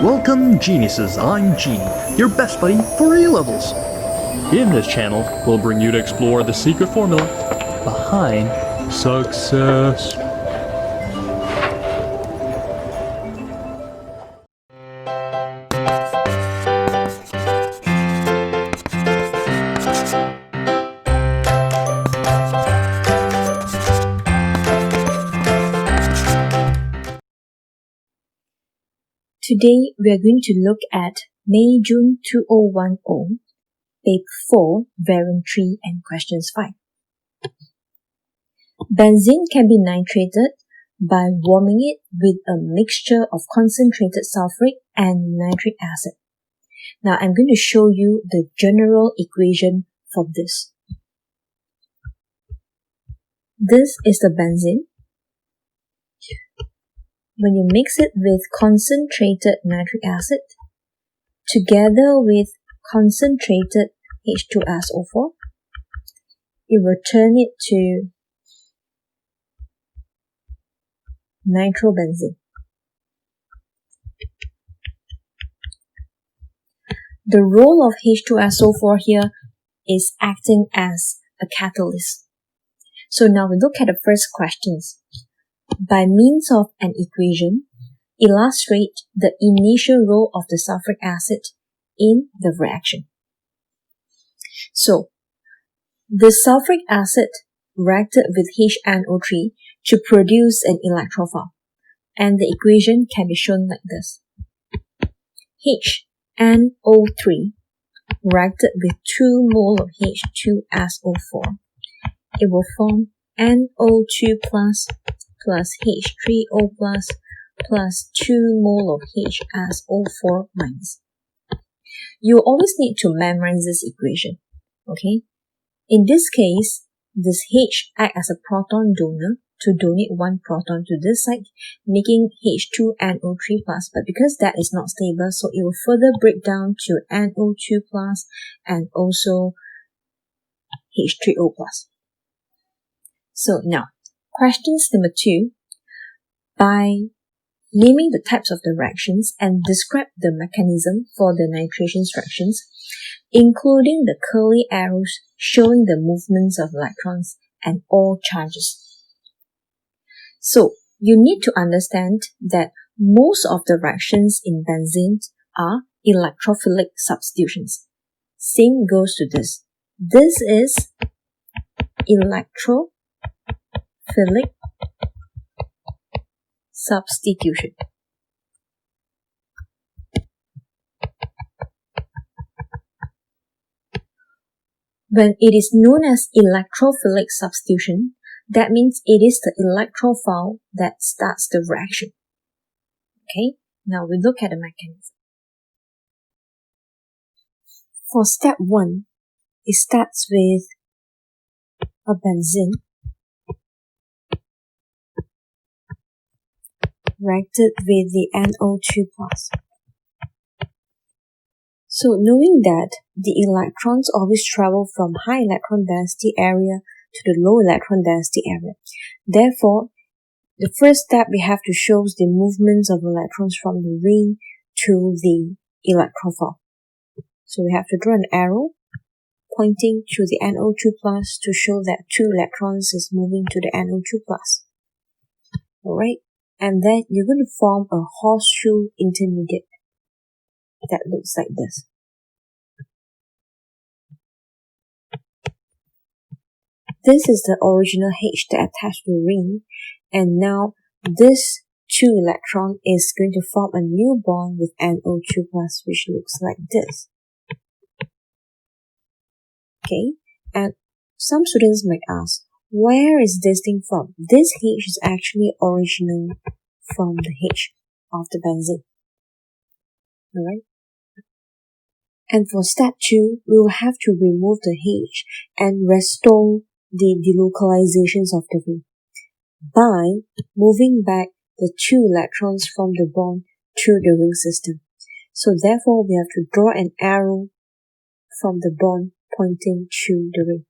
Welcome geniuses, I'm Genie, your best buddy for A-levels. In this channel, we'll bring you to explore the secret formula behind success. Today, we are going to look at May-June 2010, Paper 4, Variant 3 and Questions 5. Benzene can be nitrated by warming it with a mixture of concentrated sulfuric and nitric acid. Now, I'm going to show you the general equation for this. This is the benzene. When you mix it with concentrated nitric acid together with concentrated H2SO4, it will turn it to nitrobenzene. The role of H2SO4 here is acting as a catalyst. So now we look at the first questions. By means of an equation, illustrate the initial role of the sulfuric acid in the reaction. So, the sulfuric acid reacted with HNO3 to produce an electrophile, and the equation can be shown like this. HNO3 reacted with 2 mole of H2SO4. It will form NO2 plus H3O plus 2 mole of HSO4 minus. You always need to memorize this equation, okay? In this case, this H acts as a proton donor to donate 1 proton to this side, making H2NO3 plus, but because that is not stable, so it will further break down to NO2 plus and also H3O plus. So now, questions number 2. By naming the types of the reactions and describe the mechanism for the nitration reactions, including the curly arrows showing the movements of electrons and all charges. So, you need to understand that most of the reactions in benzene are electrophilic substitutions. Same goes to this. This is electrophilic substitution. When it is known as electrophilic substitution, that means it is the electrophile that starts the reaction. Okay, now we look at the mechanism. For step 1, it starts with a benzene reacted with the NO2 plus. So knowing that the electrons always travel from high electron density area to the low electron density area. Therefore, the first step we have to show is the movements of electrons from the ring to the electrophile. So we have to draw an arrow pointing to the NO2 plus to show that 2 electrons is moving to the NO2 plus. Alright, and then you're going to form a horseshoe intermediate that looks like this. This is the original H that attached to the ring, and now this 2 electron is going to form a new bond with NO2 plus, which looks like this. Okay, and some students might ask, where is this thing from? This H is actually original from the H of the benzene. Alright? And for step 2, we will have to remove the H and restore the delocalizations of the ring by moving back the 2 electrons from the bond to the ring system. So therefore, we have to draw an arrow from the bond pointing to the ring.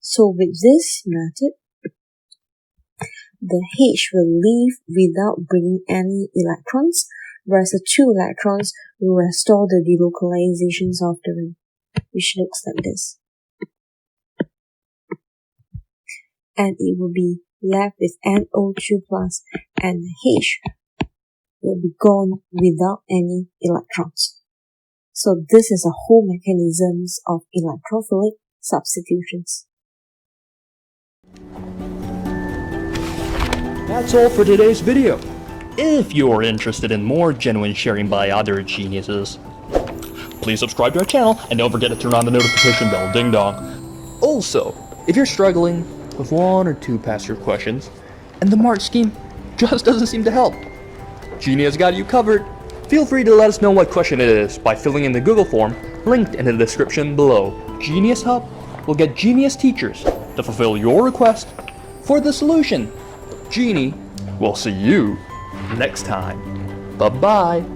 So with this method, the H will leave without bringing any electrons, whereas the 2 electrons will restore the delocalizations of the ring, which looks like this. And it will be left with NO2 plus, and H will be gone without any electrons. So this is a whole mechanisms of electrophilic substitutions. That's all for today's video. If you're interested in more genuine sharing by other geniuses, please subscribe to our channel and don't forget to turn on the notification bell, ding dong. Also, if you're struggling with 1 or 2 past year questions and the mark scheme just doesn't seem to help, Genie has got you covered. Feel free to let us know what question it is by filling in the Google form linked in the description below. GenieUs Hub will get genius teachers to fulfill your request for the solution. Genie will see you next time. Bye-bye.